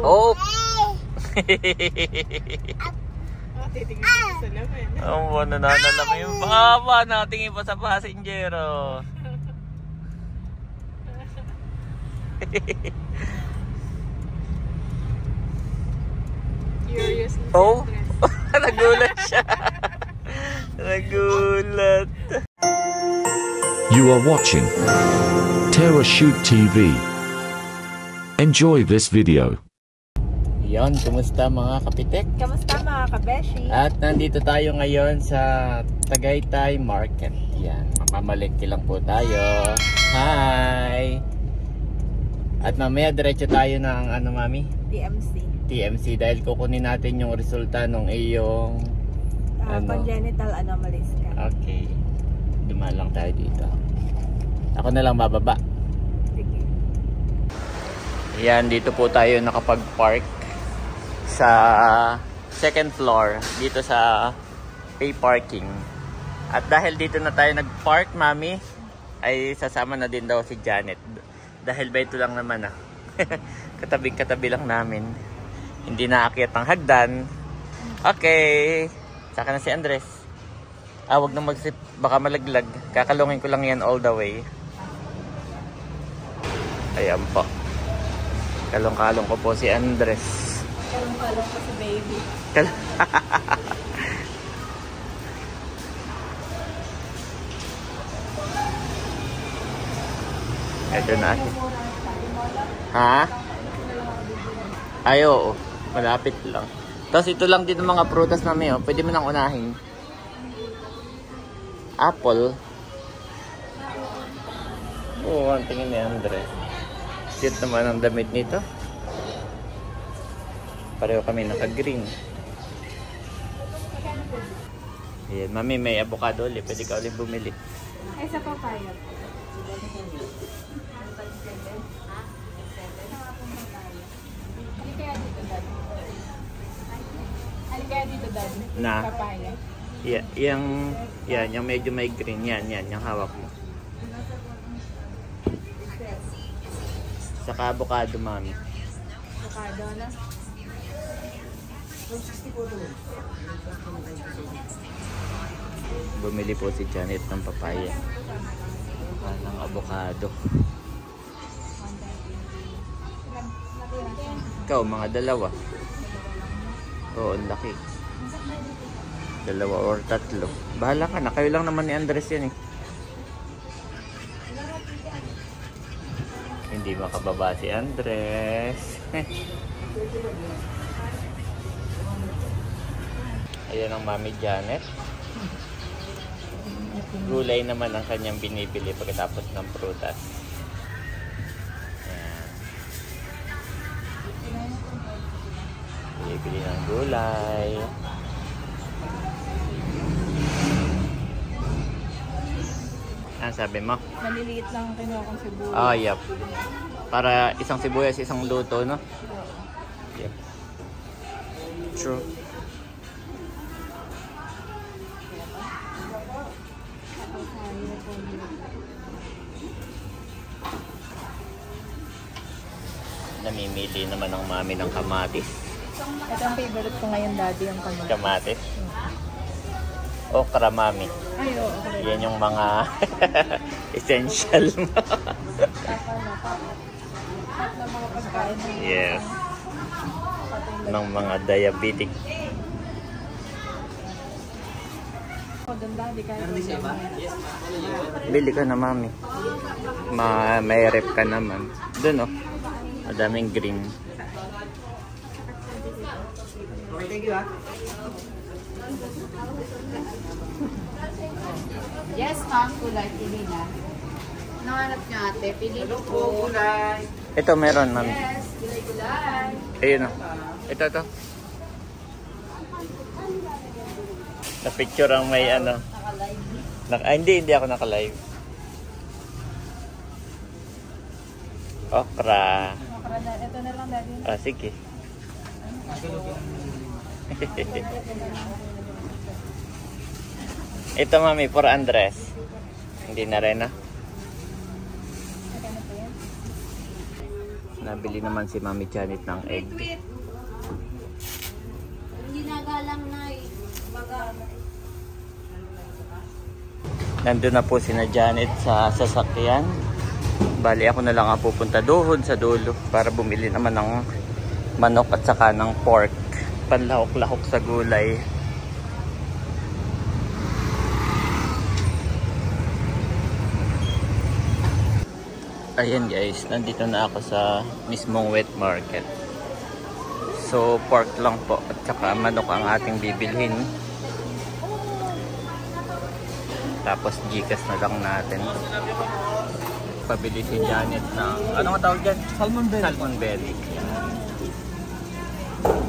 Oh! Titingin sa salamin. Oo, nananalamin yung baba. Nakatingin pa sa passenger. Curious na Oh! Nagulat siya. Nagulat. You are watching TerraShoot TV. Enjoy this video. Yon, kumusta mga kapitek? Kamusta mga kabeshi? At nandito tayo ngayon sa Tagaytay Market. Yan, mamamalengke lang po tayo. Hi! At mamaya diretso tayo ng ano mami? TMC dahil kukunin natin yung resulta ng iyong congenital anomalies ka. Okay. Dumaan lang tayo dito. Ako na lang bababa. Sige. Yan, dito po tayo nakapag-park sa second floor dito sa pay parking. At dahil dito na tayo nag-park, mami, ay sasama na din daw si Janet. Dahil ba ito lang naman katabing-katabi lang namin. Hindi naakyat ang hagdan. Okay. Saka na si Andres. Wag na magsip, baka malaglag. Kakalungin ko lang yan all the way. Ayan po. Kalong-kalong ko po si Andres. Kalong-kalong ko si baby. Ito na. Ha? Ay, oo. Malapit lang. Tapos ito lang din mga prutas namin. Pwede mo nang unahin. Apple. Oo, ang tingin ni Andres. Cute naman ang damit nito. Pareho kami naka-green. Ayan, mami, may avocado ulit. Pwede ka ulit bumili. Ay, sa papaya. Kaya dito, Daddy. Na? Papaya. Yeah, yung medyo may green. Yan, yung hawak mo. Saka avocado, mami. Avocado na. Bumili po si Janet ng papaya. Ng avocado. Ikaw, mga dalawa. Oo, ang laki. Dalawa or tatlo. Bahala ka na. Kayo lang naman ni Andres yan eh. Hindi makababa si Andres. Ayan ang Mami Janet. Gulay naman ang kanyang binibili pagkatapos ng prutas. Ayan. Binibili ng gulay. Ano sabi mo? Maliliit lang ang kinuha kong sibuyas. Ah, yep. Para isang sibuyas, isang luto, no? Yep. True. Namimili naman ang mami ng kamatis. Ito ang favorite ko ngayon, Daddy, ang kamatis. Kamatis? Okra, mami. Ay, oo. Okay. Yan yung mga essential mo. Lahat ng mga pagkain. Yes. Ng mga diabetic. O, doon, Daddy, kahit Bili ka na, mami. May rep ka naman. Doon, oh. Madaming green. Okay, thank you, ha? Yes, ma'am. Kulay, pili na. Nanganap niyo, ate. Pili Hello po. po, kulay. Ito, meron, mami. Yes, kulay. Ayun, oh. Ito. Na-picture ang may ano. Hindi ako naka-live. Okra. ito na lang, Daddy. Ah, sige. Ito, mami, for Andres. Hindi na rin, ah. Nabili naman si Mami Janet ng egg. Hindi nagalang na Nandun na po sina Janet sa sasakyan. Bali ako na lang ang pupunta doon sa dulo para bumili naman ng manok at saka ng pork. Panlahok-lahok sa gulay. Ayan guys, nandito na ako sa mismong wet market. So pork lang po at saka manok ang ating bibilhin. Tapos Gcash na lang natin. Pabili si Janet ng, ano nga tawag dyan? Salmon belly. Salmon belly.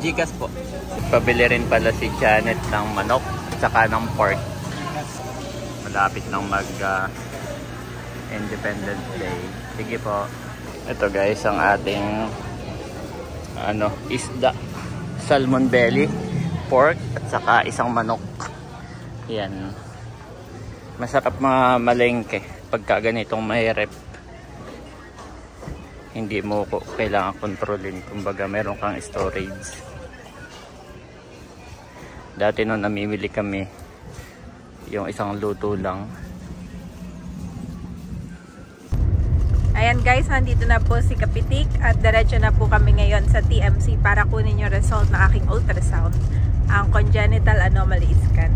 Gcash po. Pabili rin pala si Janet ng manok at saka ng pork. Malapit nang mag Independence Day. Sige po. Ito guys ang ating isda. Salmon belly, pork at saka isang manok. Yan. Masarap mga malengke pagka ganitong mahirap. Hindi mo kailangan kontrolin. Kumbaga meron kang storage. Dati nung namimili kami, yung isang luto lang. Ayan guys, nandito na po si Kapitik at diretso na po kami ngayon sa TMC para kunin yung result ng aking ultrasound, ang congenital anomaly scan.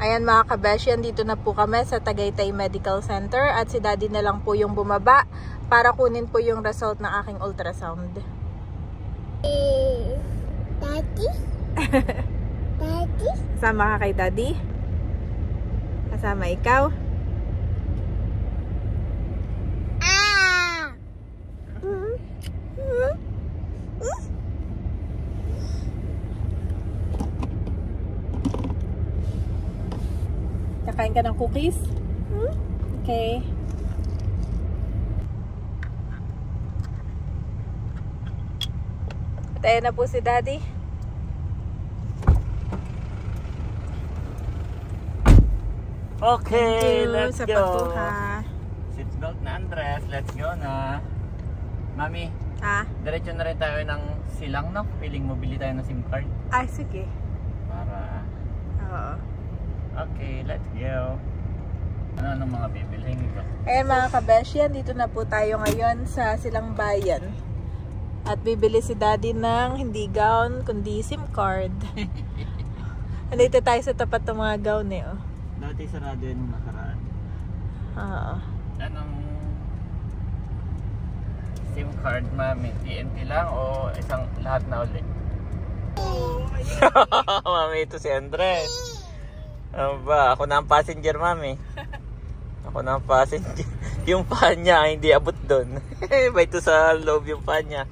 Ayan mga kabesyan, dito na po kami sa Tagaytay Medical Center at si Daddy na lang po yung bumaba para kunin po yung result ng aking ultrasound. Daddy? Daddy? Kasama ka kay Daddy? Kasama ikaw? Kakain ka ng cookies? Okay. At ayan na po si Daddy. Okay, let's sa go. pagkuha. Seatbelt na Andres, let's go na. Mami, Ha? diretso na rin tayo ng silang no? Piling mo bili tayo ng SIM card Ay, sige. para... Oo. Okay, let's go. Ano mga bibilhin ko? Ayan mga kabesyan, dito na po tayo ngayon sa Silang Bayan. At bibili si Daddy ng hindi gown, kundi SIM card. Andito tayo sa tapat ng mga gown eh. Oh. Dati sarado yun nung nakaraan. Oo. Anong SIM card, Mami? TNT lang o isang lahat na ulit? Mami, ito si Andres. Ano ba? Ako na ang passenger, Mami. Ako na ang passenger. Yung paa niya, hindi abot doon. Ba ito sa loob yung paa niya.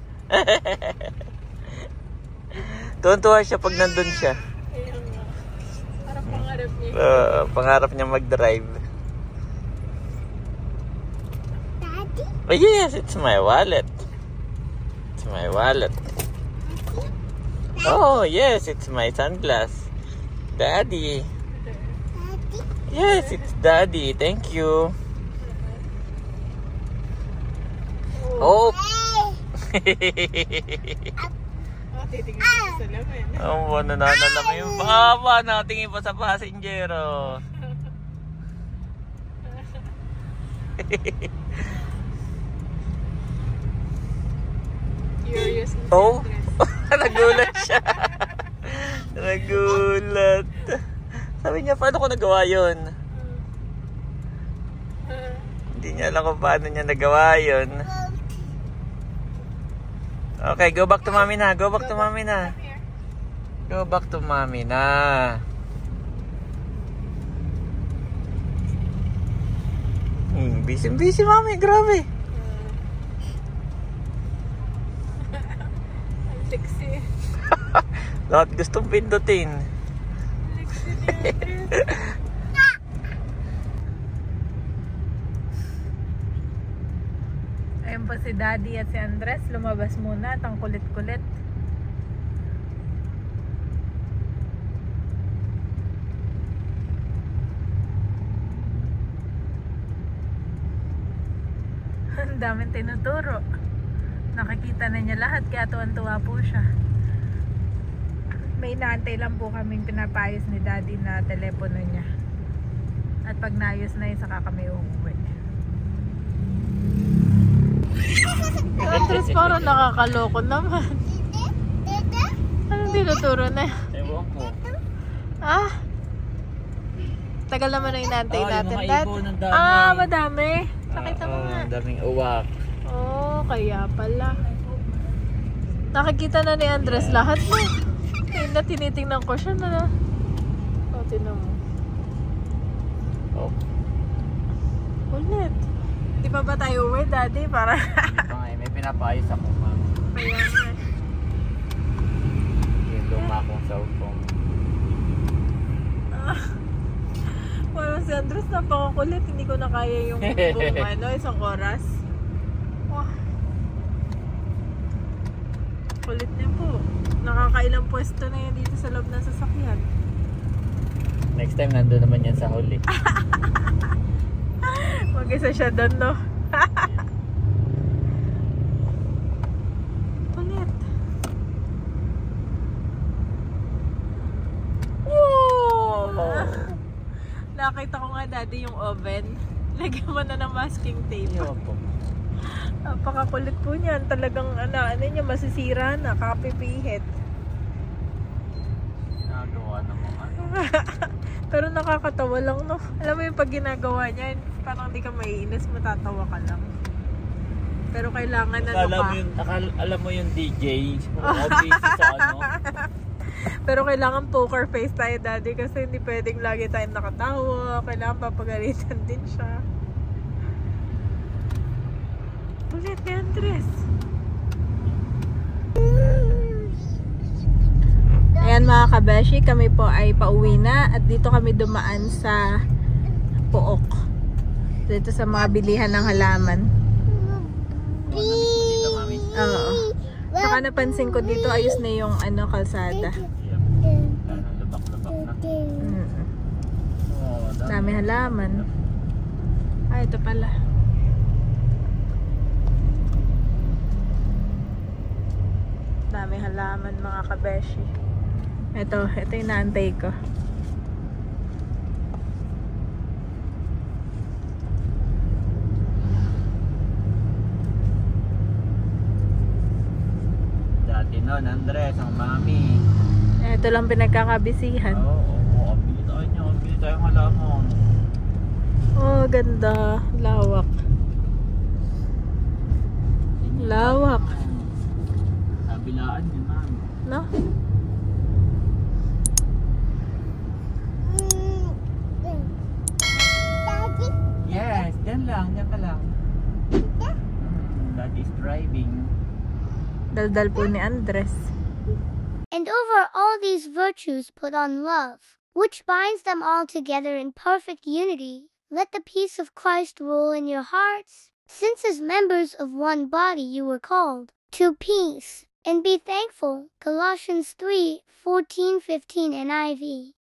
Tuwan-tuwa siya pag nandun siya. Parang pangarap niya. Pangarap niya mag-drive. Daddy? Oh yes, it's my wallet. It's my wallet. Oh yes, it's my sunglass. Daddy. Yes, it's Daddy. Thank you. Oh. Oh, nananalam yung baba. Nakatingin pa sa passenger. Curious. Oh. Nagulat siya. Nagulat. Sabi niya, paano ko nagawa yun? Hindi niya alam kung paano niya nagawa yun. Okay, go back to Mommy na. Go back to Mommy na. Go back to Mommy na. Busy Mommy, grabe. Sexy. Lahat gustong pindutin. Ayun po si Daddy at si Andres. Lumabas muna. Tang kulit-kulit. Ang daming tinuturo. Nakikita na niya lahat kaya tuwan-tuwa po siya. May inaantay lang po kaming pinapayos ni Daddy na telepono niya. At pag naayos na yun, saka kami uuwi. Si Andres parang nakakaloko naman. Anong tinuturo na yan? Ewan ko. Ah? Tagal naman na inaantay Yung natin, mga Dad. ibon, ang dami. Madami. Nakita mo nga. Ang daming uwak. Oh, kaya pala. Nakikita na ni Andres lahat mo. Kaya na tinitingnan ko siya na. O, tinan mo. Oh. Ulit. Di pa ba tayo uwi, Daddy? Para May pinapayos ako, ma'am. kaya nga. Yung luma akong cellphone. Parang si Andres napakakulit. Hindi ko na kaya yung buong isang oras. Wah. Kulit niya po. Nakakailang pwesto na yan dito sa loob ng sasakyan. Next time, nandun naman yan sa huli. Mag-isa siya doon, no? Kulit. Oh! Nakita ko nga, Daddy, yung oven. Lagyan mo na ng masking tape. Ewan ko. Napakakulit po niyan. Talagang ano niya, masisira na. Kakapipihit. Nagawa ng mga Pero nakakatawa lang, no? Alam mo yung pag ginagawa niya, parang hindi ka maiinis, matatawa ka lang. Pero kailangan alam mo yung DJ. Busy sa ano. Pero kailangan poker face tayo, Daddy, kasi hindi pwedeng lagi tayong nakatawa. Kailangan papagalitan din siya. Ulit ni Andres. Ayan mga kabeshi, kami po ay pauwi na at dito kami dumaan sa Pook. Dito sa mga bilihan ng halaman. Dito, mami. Oo. Saka napansin ko dito ayos na yung kalsada. Lubak-lubak na. Oh, Dami halaman. Ito pala. Dami halaman mga kabeshi. Ito yung naantay ko. Dati noon, Andres, ang mami. Ito lang pinagkakabisihan. Oo, bili tayo ng halaman. Oh, ganda. Lawak. Lawak. Kabilaan yun, mami. No? Yes, dyan ka lang. That is driving. Daldal po ni Andres. And over all these virtues put on love, which binds them all together in perfect unity. Let the peace of Christ rule in your hearts, since as members of one body you were called to peace, and be thankful. Colossians 3:14-15 NIV.